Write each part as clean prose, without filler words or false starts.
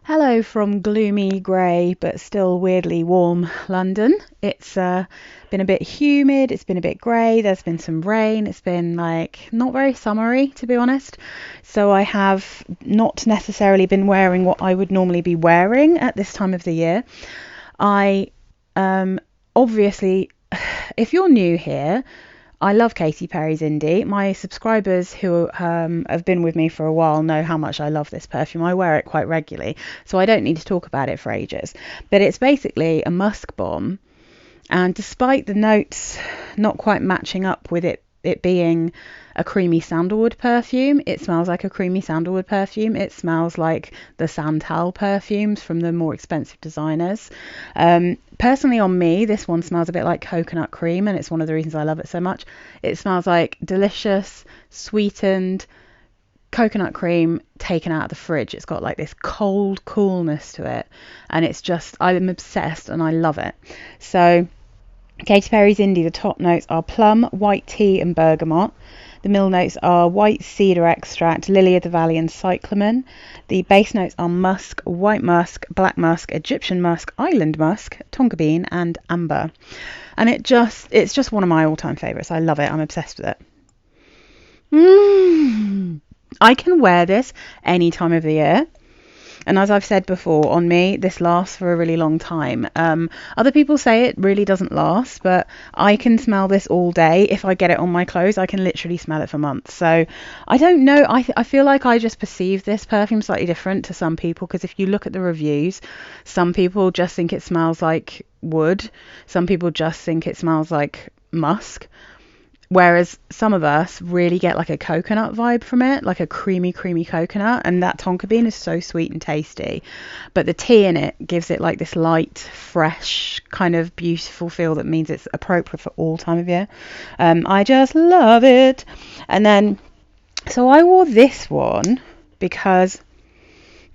Hello from gloomy, grey, but still weirdly warm London. It's been a bit humid, it's been a bit grey, there's been some rain, it's been like not very summery to be honest. So I have not necessarily been wearing what I would normally be wearing at this time of the year. I obviously, if you're new here, I love Katy Perry's Indi. My subscribers who have been with me for a while know how much I love this perfume. I wear it quite regularly, so I don't need to talk about it for ages. But it's basically a musk bomb, and despite the notes not quite matching up with it being a creamy sandalwood perfume, it smells like a creamy sandalwood perfume. It smells like the Santal perfumes from the more expensive designers. Personally, on me, this one smells a bit like coconut cream, and it's one of the reasons I love it so much. It smells like delicious, sweetened coconut cream taken out of the fridge. It's got like this cold coolness to it, and it's just, I'm obsessed and I love it. So Katy Perry's Indi, the top notes are plum, white tea and bergamot. The middle notes are white cedar extract, lily of the valley and cyclamen. The base notes are musk, white musk, black musk, Egyptian musk, island musk, tonka bean and amber. And it's just one of my all-time favourites. I love it. I'm obsessed with it. I can wear this any time of the year. And as I've said before, on me, this lasts for a really long time. Other people say it really doesn't last, but I can smell this all day. If I get it on my clothes, I can literally smell it for months. So I don't know. I feel like I just perceive this perfume slightly different to some people, because if you look at the reviews, some people just think it smells like wood. Some people just think it smells like musk. Whereas some of us really get like a coconut vibe from it, like a creamy coconut, and that tonka bean is so sweet and tasty. But the tea in it gives it like this light, fresh, kind of beautiful feel that means it's appropriate for all time of year. I just love it. And then, so I wore this one because,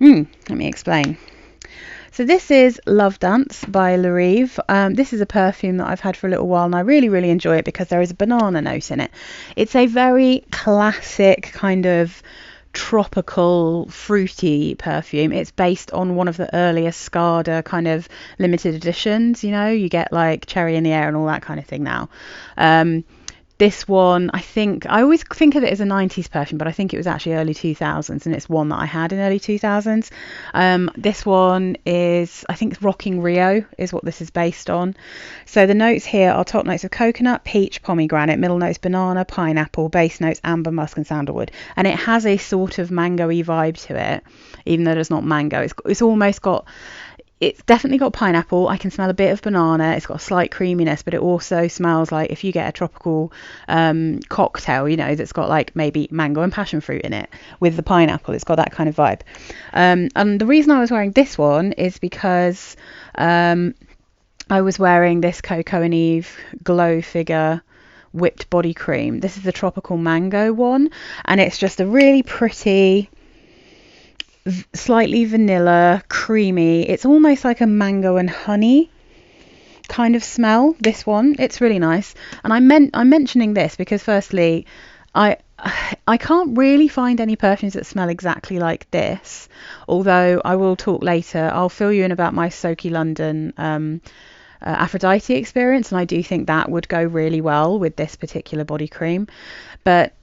let me explain. So this is Love Dance by Rive. This is a perfume that I've had for a little while and I really enjoy it because there is a banana note in it. It's a very classic kind of tropical fruity perfume. It's based on one of the earlier Scarda kind of limited editions. You know, you get like Cherry in the Air and all that kind of thing now. This one, I always think of it as a 90s perfume, but I think it was actually early 2000s, and it's one that I had in early 2000s. This one is, I think Rocking Rio is what this is based on. So the notes here are top notes of coconut, peach, pomegranate, middle notes banana, pineapple, base notes amber, musk and sandalwood. And it has a sort of mango-y vibe to it, even though there's not mango. It's definitely got pineapple. I can smell a bit of banana. It's got a slight creaminess, but it also smells like if you get a tropical cocktail, you know, that's got like maybe mango and passion fruit in it with the pineapple. It's got that kind of vibe. And the reason I was wearing this one is because I was wearing this Coco and Eve Glow Figure whipped body cream. This is the tropical mango one, and it's just a really pretty, slightly vanilla, creamy. It's almost like a mango and honey kind of smell, this one. It's really nice. And I'm mentioning this because firstly, I can't really find any perfumes that smell exactly like this, although I will talk later. I'll fill you in about my Soki London Aphrodite experience, and I do think that would go really well with this particular body cream. But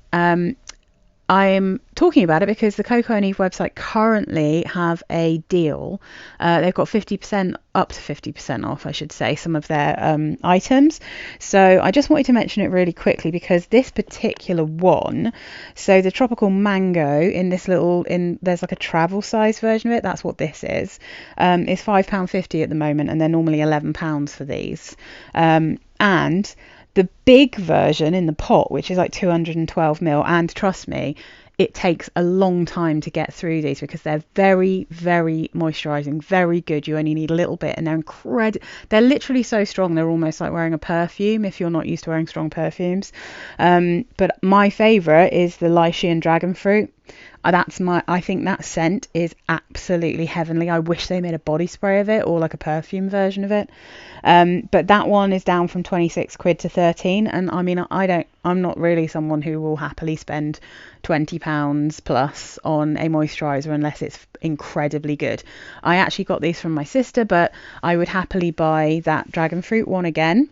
I'm talking about it because the Coco and Eve website currently have a deal. They've got 50%, up to 50% off, I should say, some of their items. So I just wanted to mention it really quickly because this particular one, so the tropical mango in this there's like a travel size version of it. That's what this is £5.50 at the moment, and they're normally £11 for these. And the big version in the pot, which is like 212ml, and trust me, it takes a long time to get through these because they're very moisturizing, very good. You only need a little bit, and they're literally so strong, they're almost like wearing a perfume if you're not used to wearing strong perfumes. But my favorite is the lychee and dragon fruit. I think that scent is absolutely heavenly. I wish they made a body spray of it, or like a perfume version of it. But that one is down from 26 quid to 13. And I mean, I'm not really someone who will happily spend £20 plus on a moisturizer unless it's incredibly good. I actually got these from my sister, but I would happily buy that dragon fruit one again.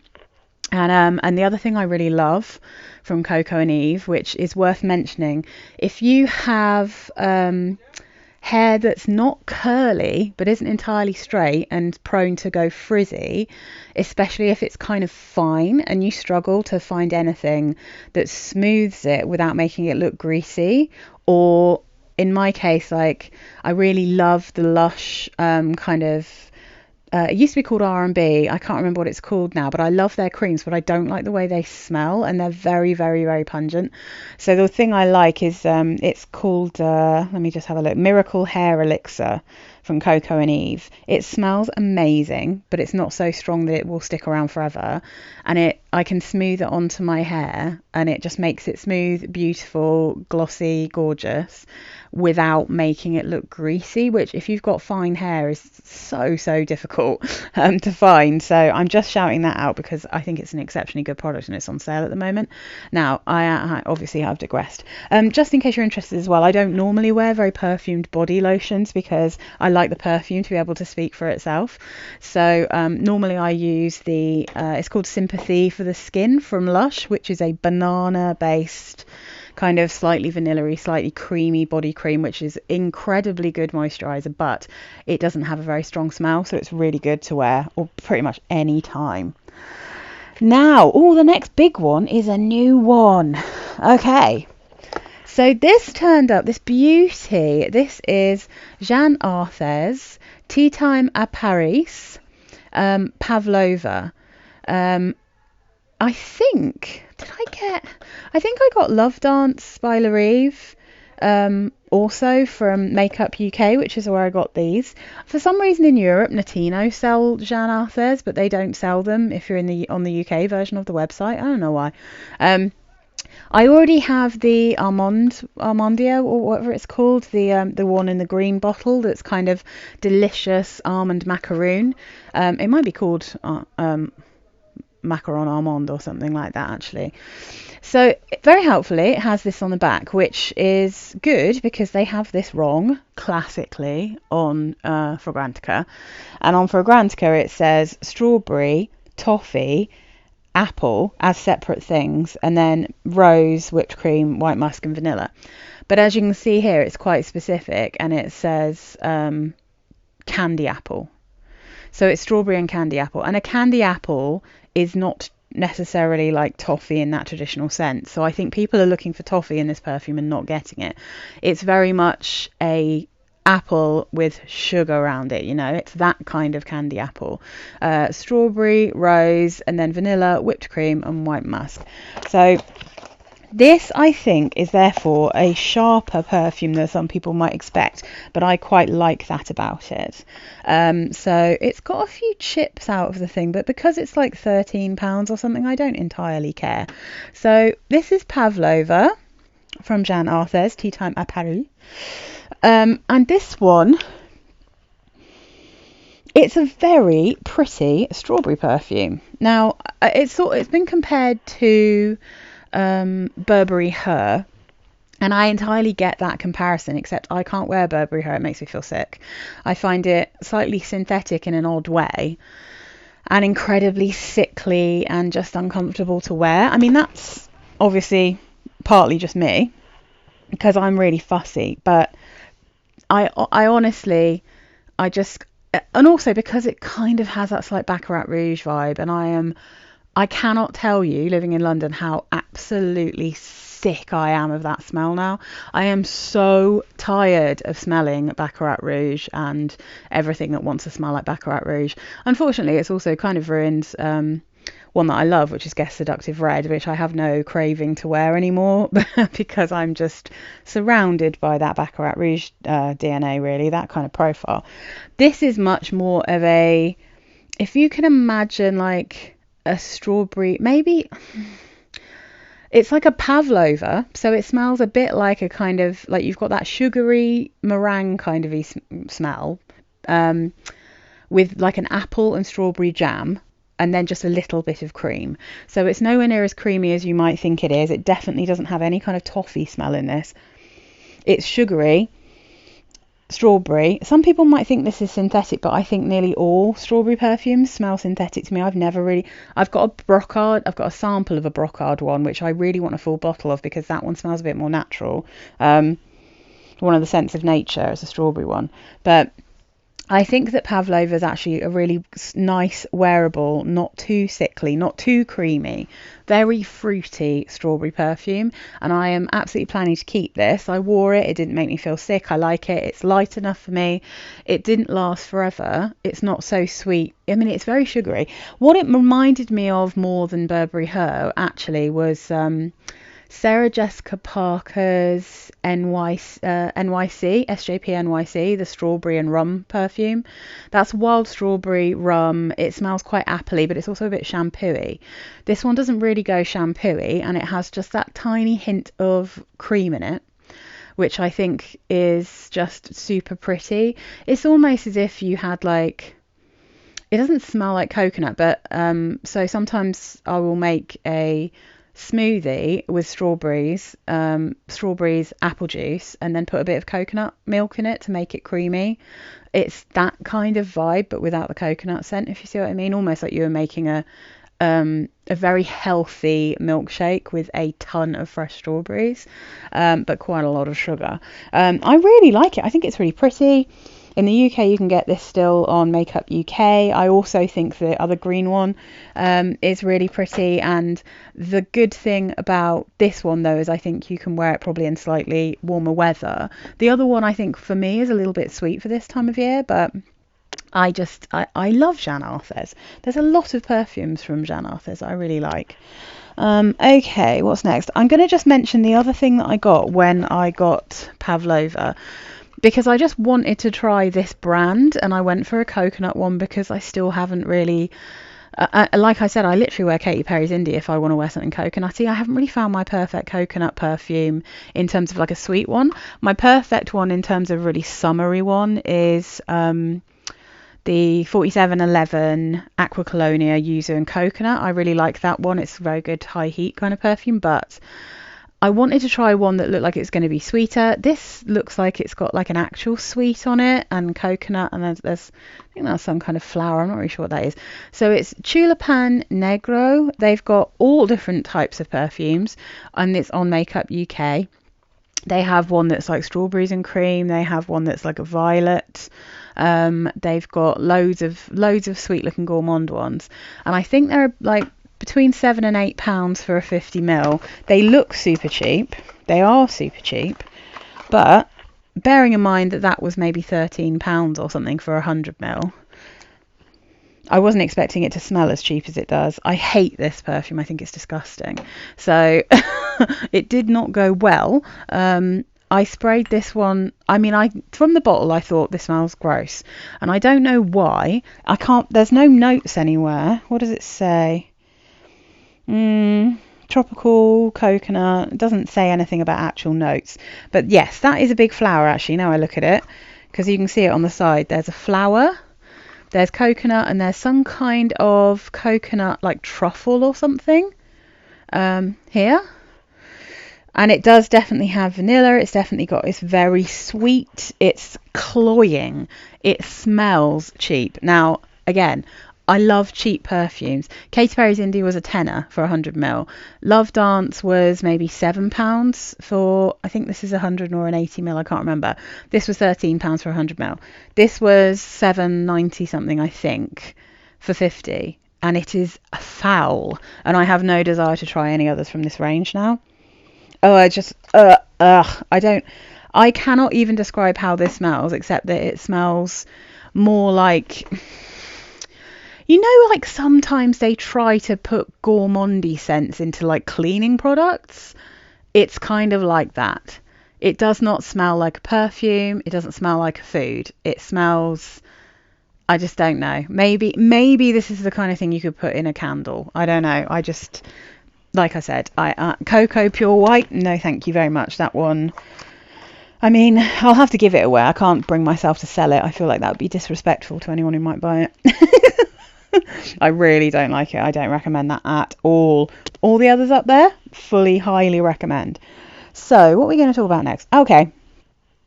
And the other thing I really love from Coco and Eve, which is worth mentioning, if you have hair that's not curly but isn't entirely straight and prone to go frizzy, especially if it's kind of fine and you struggle to find anything that smooths it without making it look greasy, or in my case, like, I really love the Lush kind of it used to be called R&B. I can't remember what it's called now, but I love their creams, but I don't like the way they smell, and they're very, very, very pungent. So the thing I like is it's called, let me just have a look, Miracle Hair Elixir from Coco and Eve. It smells amazing, but it's not so strong that it will stick around forever. And I can smooth it onto my hair, and it just makes it smooth, beautiful, glossy, gorgeous, without making it look greasy, which if you've got fine hair is so difficult to find. So I'm just shouting that out because I think it's an exceptionally good product and it's on sale at the moment. Now, I obviously have digressed. Just in case you're interested as well, I don't normally wear very perfumed body lotions because I like the perfume to be able to speak for itself. So normally I use it's called Sympathy for the Skin from Lush, which is a banana based kind of slightly vanilla-y, slightly creamy body cream, which is incredibly good moisturizer, but it doesn't have a very strong smell, so it's really good to wear or pretty much any time. Now, the next big one is a new one. Okay, so this turned up, this beauty. This is Jeanne Arthes Tea Time à Paris Pavlova. I think I got Love Dance by Rive also from Makeup UK, which is where I got these. For some reason in Europe, Notino sell Jeanne Arthes, but they don't sell them if you're on the UK version of the website. I don't know why. I already have the Armandio or whatever it's called, the one in the green bottle that's kind of delicious almond macaroon. It might be called macaron almond or something like that, actually. So very helpfully, it has this on the back, which is good because they have this wrong classically on Fragrantica, and on Fragrantica it says strawberry, toffee, apple as separate things, and then rose, whipped cream, white musk and vanilla. But as you can see here, it's quite specific, and it says candy apple. So it's strawberry and candy apple, and a candy apple is not necessarily like toffee in that traditional sense. So I think people are looking for toffee in this perfume and not getting it. It's very much a apple with sugar around it, it's that kind of candy apple. Strawberry, rose, and then vanilla, whipped cream and white musk. So this, I think, is therefore a sharper perfume than some people might expect, but I quite like that about it. So it's got a few chips out of the thing, but because it's like £13 or something, I don't entirely care. So this is Pavlova from Jeanne Arthes, Tea Time à Paris. And this one, it's a very pretty strawberry perfume. Now, it's been compared to Burberry Her, and I entirely get that comparison, except I can't wear Burberry Her. It makes me feel sick. I find it slightly synthetic in an odd way and incredibly sickly and just uncomfortable to wear. I mean, that's obviously partly just me because I'm really fussy, but I honestly, and also because it kind of has that slight Baccarat Rouge vibe, and I cannot tell you, living in London, how absolutely sick I am of that smell now. I am so tired of smelling Baccarat Rouge and everything that wants to smell like Baccarat Rouge. Unfortunately, it's also kind of ruined one that I love, which is Guess Seductive Red, which I have no craving to wear anymore because I'm just surrounded by that Baccarat Rouge DNA, really, that kind of profile. This is much more of if you can imagine like a strawberry, maybe It's like a pavlova, so it smells a bit like a kind of like you've got that sugary meringue kind of smell, um, with like an apple and strawberry jam, and then just a little bit of cream. So it's nowhere near as creamy as you might think it is. It definitely doesn't have any kind of toffee smell in this. It's sugary, strawberry. Some people might think this is synthetic, but I think nearly all strawberry perfumes smell synthetic to me. I've got a brocard, I've got a sample of a brocard one, which I really want a full bottle of because that one smells a bit more natural. One of the scents of nature is a strawberry one. But I think that Pavlova is actually a really nice, wearable, not too sickly, not too creamy, very fruity strawberry perfume. And I am absolutely planning to keep this. I wore it. It didn't make me feel sick. I like it. It's light enough for me. It didn't last forever. It's not so sweet. I mean, it's very sugary. What it reminded me of more than Burberry Her, actually, was Sarah Jessica Parker's SJP NYC, the strawberry and rum perfume. That's wild strawberry rum. It smells quite appley, but it's also a bit shampooey. This one doesn't really go shampooey, and it has just that tiny hint of cream in it, which I think is just super pretty. It's almost as if you had like, it doesn't smell like coconut, but so sometimes I will make a smoothie with strawberries, apple juice, and then put a bit of coconut milk in it to make it creamy. It's that kind of vibe, but without the coconut scent, if you see what I mean. Almost like you were making a very healthy milkshake with a ton of fresh strawberries, but quite a lot of sugar. I really like it. I think it's really pretty. In the UK, you can get this still on Makeup UK. I also think the other green one is really pretty. And the good thing about this one, though, is I think you can wear it probably in slightly warmer weather. The other one, I think, for me, is a little bit sweet for this time of year. But I love Jeanne Arthes. There's a lot of perfumes from Jeanne Arthes I really like. Okay, what's next? I'm going to just mention the other thing that I got when I got Pavlova, because I just wanted to try this brand, and I went for a coconut one because I still haven't really, like I said, I literally wear Katy Perry's Indi if I want to wear something coconutty. I haven't really found my perfect coconut perfume in terms of like a sweet one. My perfect one in terms of really summery one is the 4711 Aqua Colonia Yuzu and Coconut. I really like that one. It's a very good high heat kind of perfume, but I wanted to try one that looked like it's going to be sweeter. This looks like it's got like an actual sweet on it and coconut, and there's I think that's some kind of flower. I'm not really sure what that is. So it's Tulipan Negro. They've got all different types of perfumes, and it's on Makeup UK. They have one that's like strawberries and cream. They have one that's like a violet. They've got loads of sweet looking gourmand ones, and I think they're like between £7 and £8 for a 50ml. They look super cheap. They are super cheap, but bearing in mind that was maybe £13 or something for 100ml, I wasn't expecting it to smell as cheap as it does. I hate this perfume. I think it's disgusting. So it did not go well. I sprayed this one. I mean, from the bottle, I thought this smells gross, and I don't know why. There's no notes anywhere. What does it say? Tropical coconut. It doesn't say anything about actual notes, but yes, that is a big flower actually. Now I look at it, because you can see it on the side. There's a flower, there's coconut, and there's some kind of coconut like truffle or something here. And it does definitely have vanilla. It's very sweet. It's cloying. It smells cheap. Now, again, I love cheap perfumes. Katy Perry's Indi was a tenner for 100ml. Love Dance was maybe £7 for, I think this is 100 or an 80ml, I can't remember. This was £13 for 100ml. This was £7.90 something, I think, for 50. And it is foul. And I have no desire to try any others from this range now. Oh, I cannot even describe how this smells, except that it smells more like, you know, like sometimes they try to put gourmandy scents into like cleaning products. It's kind of like that. It does not smell like a perfume. It doesn't smell like a food. It smells, I just don't know. Maybe this is the kind of thing you could put in a candle. I don't know. like I said, Coco Pure White, no thank you very much. That one, I mean, I'll have to give it away. I can't bring myself to sell it. I feel like that would be disrespectful to anyone who might buy it. I really don't like it. I don't recommend that at all. All the others up there, fully, highly recommend. So, what are we going to talk about next? Okay,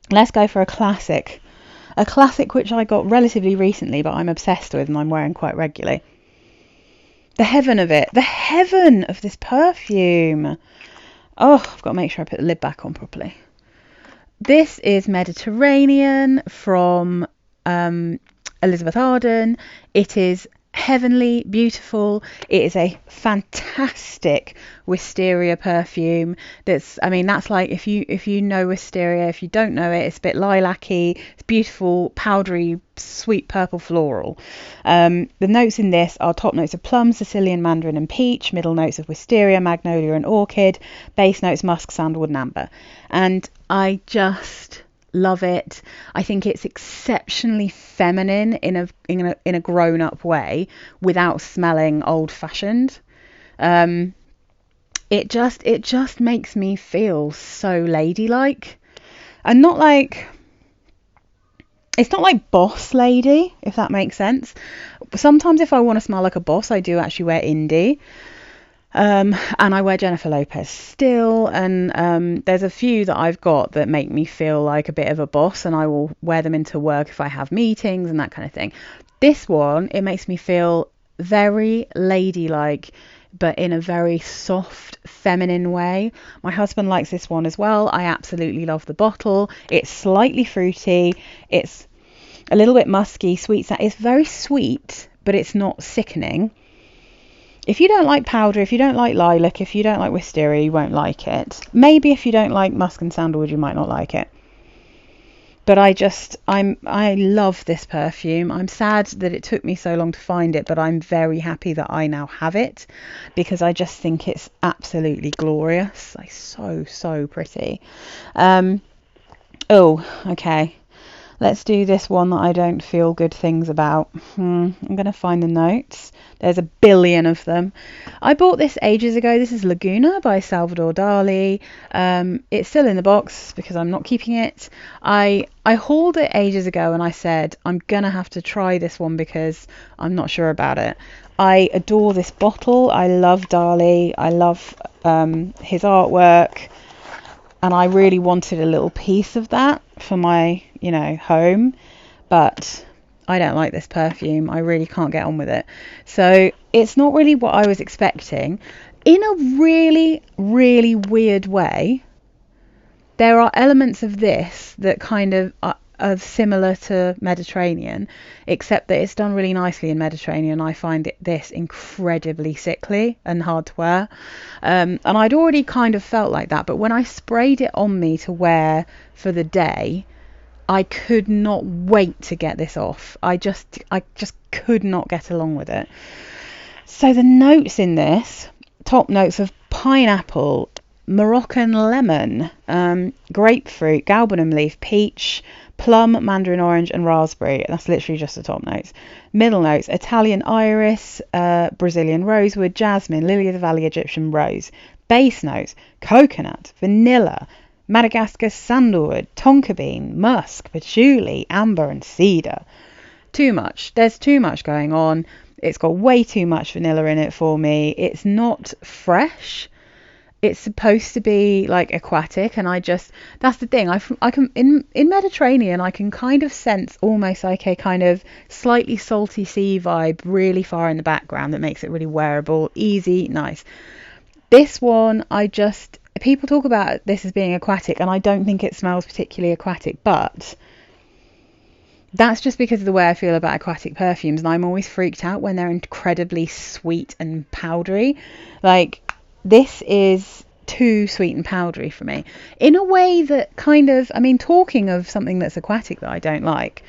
let's go for a classic. A classic which I got relatively recently, but I'm obsessed with and I'm wearing quite regularly. The heaven of it. The heaven of this perfume. Oh, I've got to make sure I put the lid back on properly. This is Mediterranean from Elizabeth Arden. It is heavenly, beautiful. It is a fantastic wisteria perfume. That's like if you know wisteria. If you don't know it, it's a bit lilac-y. It's beautiful, powdery, sweet purple floral. The notes in this are top notes of plum, Sicilian mandarin and peach, middle notes of wisteria, magnolia and orchid, base notes musk, sandalwood and amber. And I just love it. I think it's exceptionally feminine in a grown-up way without smelling old-fashioned. It just makes me feel so ladylike, and not like, it's not like boss lady, if that makes sense. Sometimes if I want to smell like a boss, I do actually wear Indi. And I wear Jennifer Lopez still, and there's a few that I've got that make me feel like a bit of a boss, and I will wear them into work if I have meetings and that kind of thing. This one, it makes me feel very ladylike, but in a very soft, feminine way. My husband likes this one as well. I absolutely love the bottle. It's slightly fruity. It's a little bit musky, sweet. It's very sweet, but it's not sickening. If you don't like powder, if you don't like lilac, if you don't like wisteria, you won't like it. Maybe if you don't like musk and sandalwood, you might not like it. But I love this perfume. I'm sad that it took me so long to find it, but I'm very happy that I now have it, because I just think it's absolutely glorious. Like, so pretty. Okay. Let's do this one that I don't feel good things about. I'm going to find the notes. There's a billion of them. I bought this ages ago. This is Laguna by Salvador Dali. It's still in the box because I'm not keeping it. I hauled it ages ago and I said, I'm going to have to try this one because I'm not sure about it. I adore this bottle. I love Dali. I love his artwork. And I really wanted a little piece of that for my, home. But I don't like this perfume. I really can't get on with it. So it's not really what I was expecting. In a really, really weird way, there are elements of this that kind of are similar to Mediterranean, except that it's done really nicely in Mediterranean. I find this incredibly sickly and hard to wear. And I'd already kind of felt like that, but when I sprayed it on me to wear for the day, I could not wait to get this off. I just could not get along with it. So the notes in this, top notes of pineapple, Moroccan lemon, grapefruit, galbanum leaf, peach, plum, mandarin orange and raspberry. That's literally just the top notes. Middle notes, Italian iris, Brazilian rosewood, jasmine, lily of the valley, Egyptian rose. Base notes, coconut, vanilla, Madagascar sandalwood, tonka bean, musk, patchouli, amber and cedar. Too much. There's too much going on. It's got way too much vanilla in it for me. It's not fresh. It's supposed to be like aquatic, and that's the thing. I can in Mediterranean I can kind of sense almost like a kind of slightly salty sea vibe really far in the background that makes it really wearable, easy, nice. This one, people talk about this as being aquatic, and I don't think it smells particularly aquatic, but that's just because of the way I feel about aquatic perfumes, and I'm always freaked out when they're incredibly sweet and powdery. Like, this is too sweet and powdery for me in a way that kind of, talking of something that's aquatic that I don't like,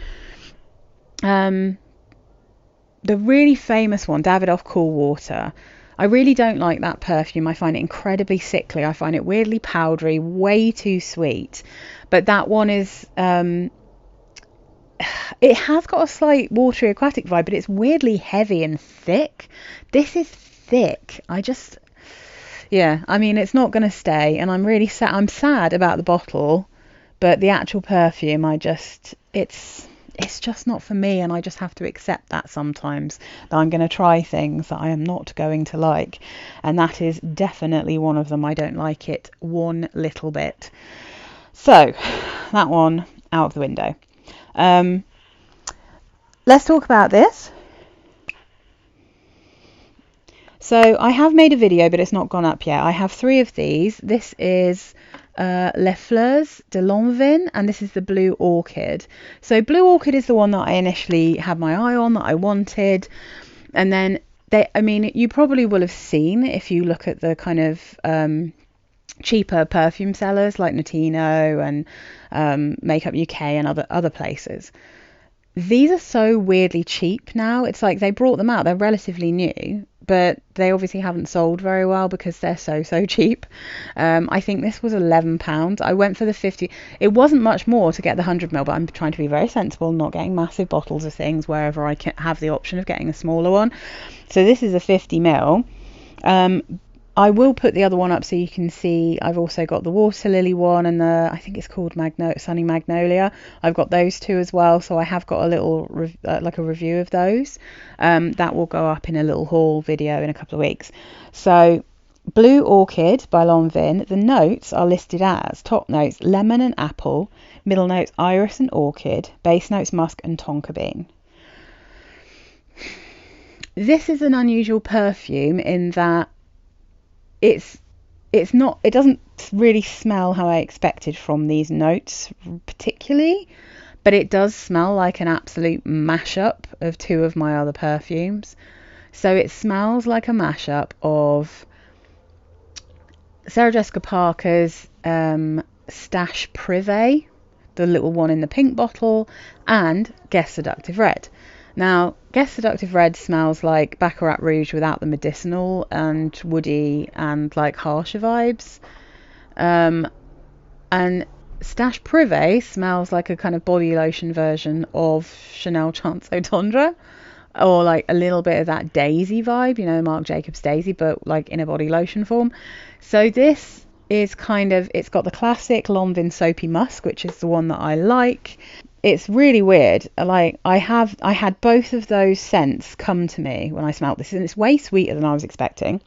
the really famous one, Davidoff Cool Water, I really don't like that perfume. I find it incredibly sickly. I find it weirdly powdery, way too sweet. But that one is it has got a slight watery aquatic vibe, but it's weirdly heavy and thick. This is thick. Yeah, I mean, it's not going to stay, and I'm really sad. I'm sad about the bottle, but the actual perfume, it's just not for me, and I just have to accept that sometimes, that I'm going to try things that I am not going to like, and that is definitely one of them. I don't like it one little bit. So that one out of the window. Let's talk about this. So I have made a video, but it's not gone up yet. I have 3 of these. This is Les Fleurs de Lanvin, and this is the Blue Orchid. So Blue Orchid is the one that I initially had my eye on, that I wanted. And then you probably will have seen, if you look at the kind of cheaper perfume sellers like Notino and Makeup UK and other places. These are so weirdly cheap now. It's like they brought them out. They're relatively new, but they obviously haven't sold very well because they're so cheap. I think this was £11. I went for the 50. It wasn't much more to get the 100ml, but I'm trying to be very sensible, not getting massive bottles of things wherever I can have the option of getting a smaller one. So this is a 50ml. I will put the other one up so you can see. I've also got the Water Lily one and I think it's called Sunny Magnolia. I've got those 2 as well, so I have got a little a review of those. That will go up in a little haul video in a couple of weeks. So Blue Orchid by Lanvin, the notes are listed as top notes lemon and apple, middle notes iris and orchid, base notes musk and tonka bean. This is an unusual perfume in that it doesn't really smell how I expected from these notes particularly, but it does smell like an absolute mashup of 2 of my other perfumes. So it smells like a mashup of Sarah Jessica Parker's Stash Privé, the little one in the pink bottle, and Guess Seductive Red. Now, Guess Seductive Red smells like Baccarat Rouge without the medicinal and woody and like harsher vibes. And Stash Privé smells like a kind of body lotion version of Chanel Chance Au Tendre, or like a little bit of that Daisy vibe, Marc Jacobs Daisy, but like in a body lotion form. So this is it's got the classic Lanvin soapy musk, which is the one that I like. It's really weird. Like I had both of those scents come to me when I smelled this, and it's way sweeter than I was expecting.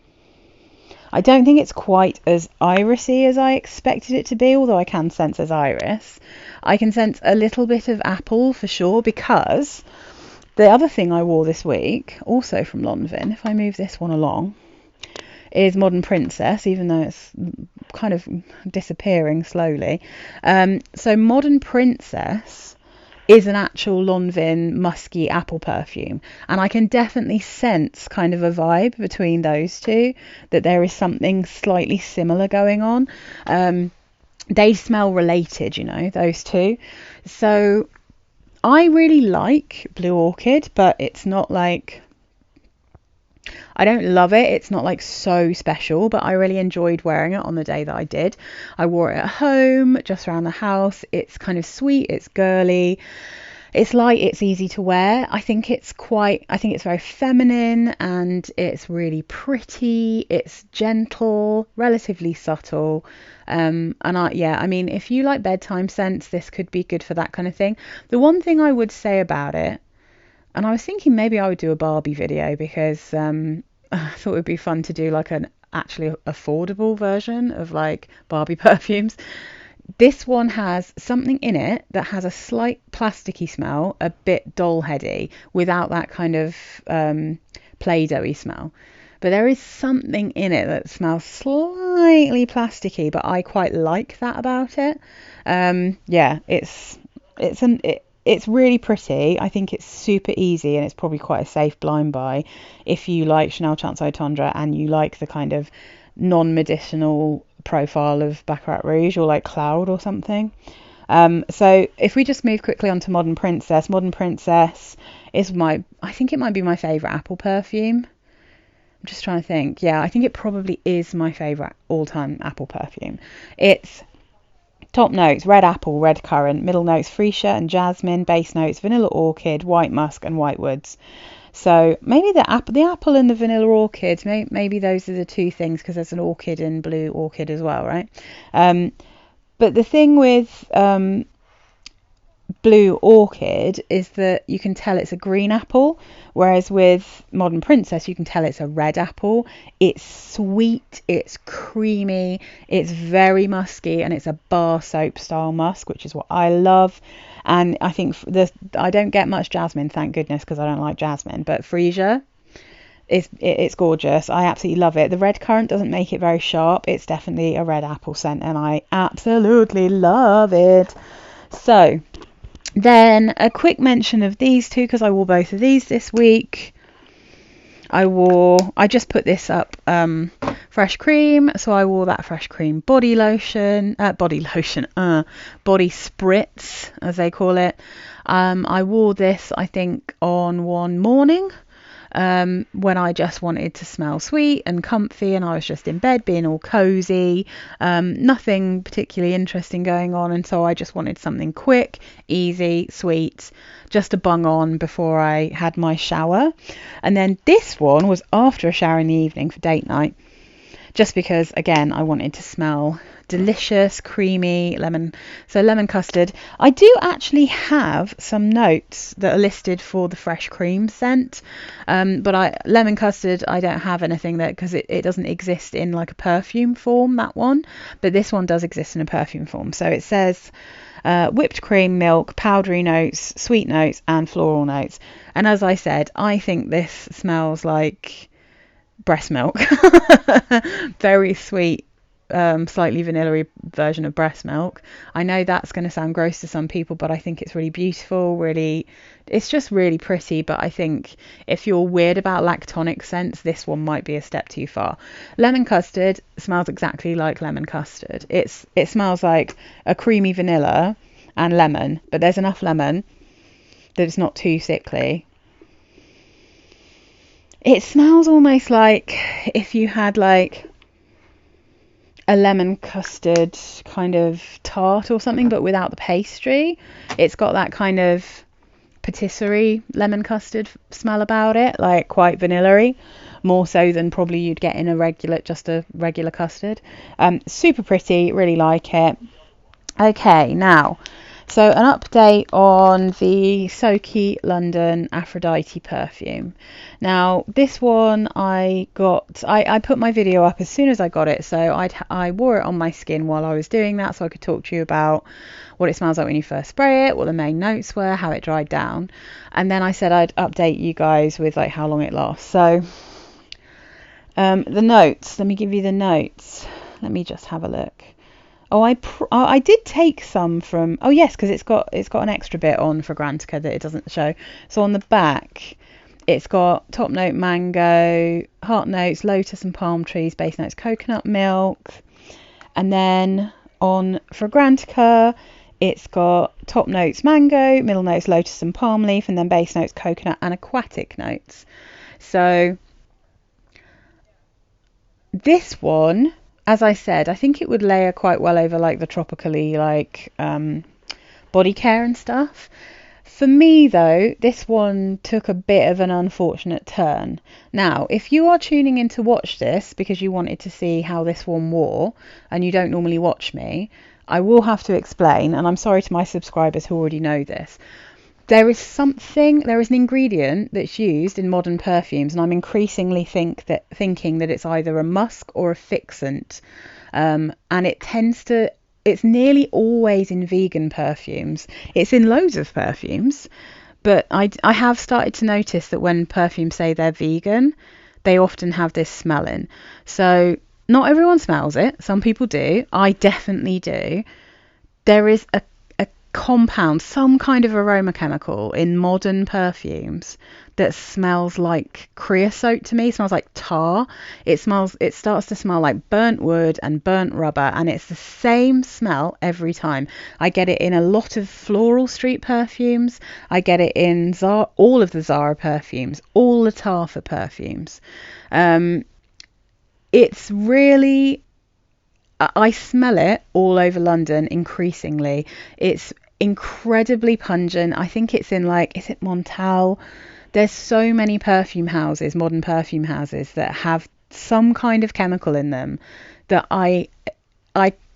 I don't think it's quite as irisy as I expected it to be, although I can sense as iris. I can sense a little bit of apple for sure, because the other thing I wore this week, also from Lanvin, if I move this one along, is Modern Princess, even though it's kind of disappearing slowly. So Modern Princess is an actual Lanvin musky apple perfume, and I can definitely sense kind of a vibe between those 2, that there is something slightly similar going on. They smell related, those 2. So I really like Blue Orchid, but it's not like, I don't love it. It's not like so special, but I really enjoyed wearing it on the day that I did. I wore it at home, just around the house. It's kind of sweet. It's girly. It's light. It's easy to wear. I think it's very feminine, and it's really pretty. It's gentle, relatively subtle. If you like bedtime scents, this could be good for that kind of thing. The one thing I would say about it, and I was thinking maybe I would do a Barbie video, because I thought it would be fun to do like an actually affordable version of like Barbie perfumes. This one has something in it that has a slight plasticky smell, a bit doll heady, without that kind of Play-Doh-y smell. But there is something in it that smells slightly plasticky, but I quite like that about it. It's really pretty. I think it's super easy, and it's probably quite a safe blind buy if you like Chanel Chance Au Tendre and you like the kind of non-medicinal profile of Baccarat Rouge or like Cloud or something. So if we just move quickly on to Modern Princess is I think it might be my favourite apple perfume. I'm just trying to think. Yeah, I think it probably is my favourite all-time apple perfume. It's top notes, red apple, red currant, middle notes, freesia and jasmine, base notes, vanilla orchid, white musk and white woods. So maybe the apple and the vanilla orchid, maybe those are the two things, because there's an orchid in blue orchid as well, right? But the thing with blue orchid is that you can tell it's a green apple, whereas with modern princess you can tell it's a red apple. It's sweet, it's creamy, it's very musky, and it's a bar soap style musk, which is what I love. And I think I don't get much jasmine, thank goodness, because I don't like jasmine, but freesia, it's gorgeous. I absolutely love it. The red currant doesn't make it very sharp. It's definitely a red apple scent, and I absolutely love it. So then a quick mention of these two, because I wore both of these this week. I just put this up, Fresh Cream, so I wore that Fresh Cream body spritz, as they call it. I wore this, I think, on one morning, when I just wanted to smell sweet and comfy, and I was just in bed being all cozy, nothing particularly interesting going on, and so I just wanted something quick, easy, sweet, just to bung on before I had my shower. And then this one was after a shower in the evening for date night, just because, again, I wanted to smell delicious, creamy lemon custard. I do actually have some notes that are listed for the Fresh Cream scent, but lemon custard, I don't have anything that, because it doesn't exist in like a perfume form, that one, but this one does exist in a perfume form. So it says whipped cream, milk, powdery notes, sweet notes, and floral notes. And as I said, I think this smells like breast milk. Very sweet, slightly vanilla-y version of breast milk. I know that's going to sound gross to some people, but I think it's really beautiful, it's just really pretty. But I think if you're weird about lactonic scents, this one might be a step too far. Lemon custard smells exactly like lemon custard. It smells like a creamy vanilla and lemon, but there's enough lemon that it's not too sickly. It smells almost like if you had like a lemon custard kind of tart or something, but without the pastry. It's got that kind of patisserie lemon custard smell about it, like quite vanilla-y, more so than probably you'd get in a regular custard. Super pretty, really like it. Okay, now, so an update on the Soki London Aphrodite perfume. Now, this one I put my video up as soon as I got it, so I wore it on my skin while I was doing that, so I could talk to you about what it smells like when you first spray it, what the main notes were, how it dried down, and then I said I'd update you guys with like how long it lasts. So the notes, let me give you the notes. Let me just have a look. Oh, I did take some from, oh yes, because it's got an extra bit on Fragrantica that it doesn't show. So on the back, it's got top note mango, heart notes, lotus and palm trees, base notes coconut milk. And then on Fragrantica, it's got top notes mango, middle notes lotus and palm leaf, and then base notes coconut and aquatic notes. So this one, as I said, I think it would layer quite well over like the tropically like body care and stuff. For me though, this one took a bit of an unfortunate turn. Now, if you are tuning in to watch this because you wanted to see how this one wore and you don't normally watch me, I will have to explain, and I'm sorry to my subscribers who already know this. There is an ingredient that's used in modern perfumes, and I'm increasingly thinking that it's either a musk or a fixant, and it's nearly always in vegan perfumes. It's in loads of perfumes, but I have started to notice that when perfumes say they're vegan, they often have this smell in. So not everyone smells it. Some people do. I definitely do. There is a compound, some kind of aroma chemical in modern perfumes that smells like creosote to me. It smells like tar. It starts to smell like burnt wood and burnt rubber, and it's the same smell every time. I get it in a lot of Floral Street perfumes. I get it in all of the Zara perfumes, all the Tafa perfumes. It's really, I smell it all over London increasingly. It's incredibly pungent. I think it's in is it Montal there's so many perfume houses, modern perfume houses, that have some kind of chemical in them that I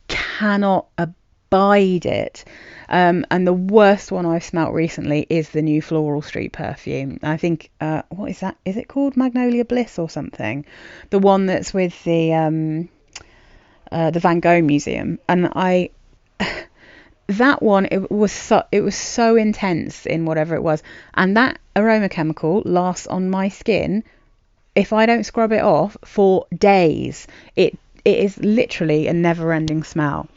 cannot abide it. And the worst one I've smelt recently is the new Floral Street perfume. I think, what is that? Is it called Magnolia Bliss or something? The one that's with the Van Gogh Museum. And that one, it was so intense in whatever it was. And that aroma chemical lasts on my skin, if I don't scrub it off, for days. It is literally a never-ending smell.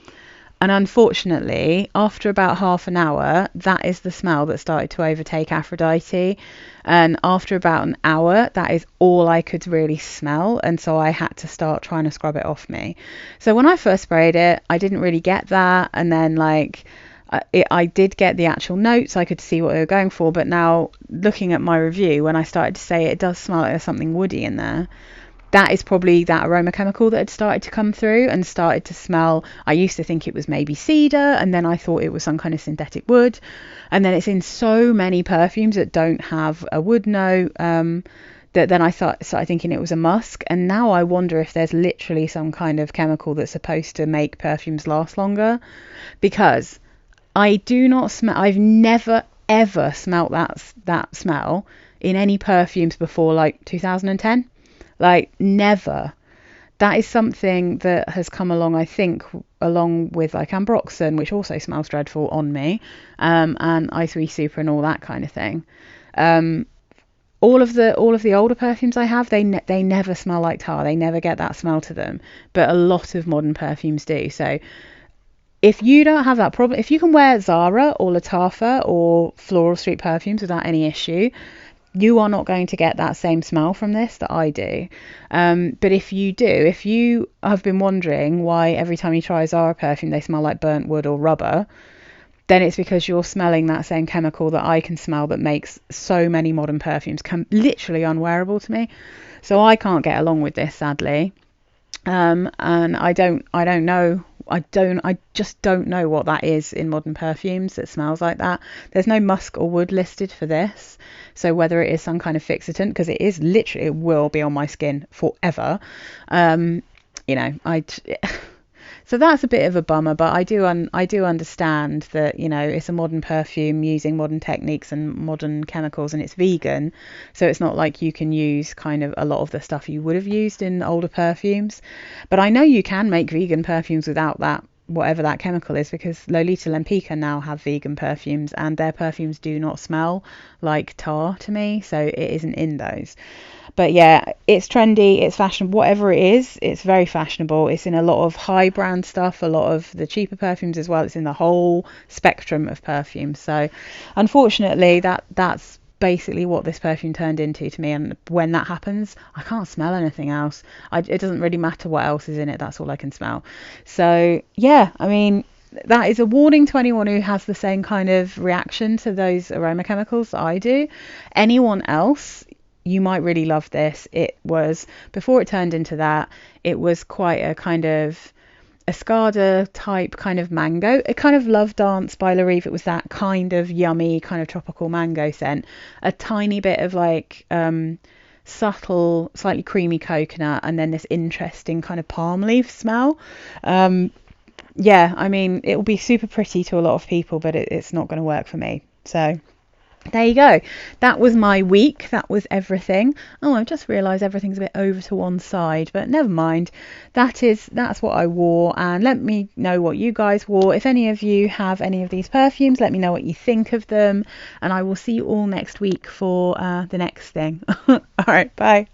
And unfortunately, after about half an hour, that is the smell that started to overtake Aphrodite. And after about an hour, that is all I could really smell. And so I had to start trying to scrub it off me. So when I first sprayed it, I didn't really get that. And then I did get the actual notes. I could see what they were going for. But now looking at my review, when I started to say it does smell like there's something woody in there, that is probably that aroma chemical that had started to come through and started to smell. I used to think it was maybe cedar, and then I thought it was some kind of synthetic wood. And then it's in so many perfumes that don't have a wood note, that then I started thinking it was a musk. And now I wonder if there's literally some kind of chemical that's supposed to make perfumes last longer, because I do not smell. I've never ever smelt that smell in any perfumes before like 2010. Like, never. That is something that has come along, I think, along with like Ambroxan, which also smells dreadful on me, and I3 Super and all that kind of thing. All of the older perfumes I have, they never smell like tar. They never get that smell to them. But a lot of modern perfumes do. So if you don't have that problem, if you can wear Zara or Lattafa or Floral Street perfumes without any issue, you are not going to get that same smell from this that I do. But if you have been wondering why every time you try a Zara perfume they smell like burnt wood or rubber, then it's because you're smelling that same chemical that I can smell that makes so many modern perfumes literally unwearable to me. So I can't get along with this, sadly. And I just don't know what that is in modern perfumes that smells like that. There's no musk or wood listed for this. So whether it is some kind of fixatant, because it will be on my skin forever. So that's a bit of a bummer, but I do understand that, it's a modern perfume using modern techniques and modern chemicals, and it's vegan. So it's not like you can use kind of a lot of the stuff you would have used in older perfumes. But I know you can make vegan perfumes without that, whatever that chemical is, because Lolita Lempicka now have vegan perfumes, and their perfumes do not smell like tar to me. So it isn't in those. But yeah, it's trendy, it's fashionable, whatever it is, it's very fashionable. It's in a lot of high brand stuff, a lot of the cheaper perfumes as well. It's in the whole spectrum of perfumes. So unfortunately, that's basically what this perfume turned into to me. And when that happens, I can't smell anything else. It doesn't really matter what else is in it. That's all I can smell. So yeah, I mean, that is a warning to anyone who has the same kind of reaction to those aroma chemicals that I do. Anyone else, you might really love this. It was, before it turned into that, it was quite a kind of Escada type kind of mango. A kind of Love Dance by Rive. It was that kind of yummy kind of tropical mango scent. A tiny bit of like subtle, slightly creamy coconut, and then this interesting kind of palm leaf smell. Yeah, I mean, it will be super pretty to a lot of people, but it's not going to work for me. So there you go. That was my week. That was everything. Oh, I've just realised everything's a bit over to one side, but never mind. That's what I wore, and let me know what you guys wore. If any of you have any of these perfumes, let me know what you think of them, and I will see you all next week for the next thing. All right, bye.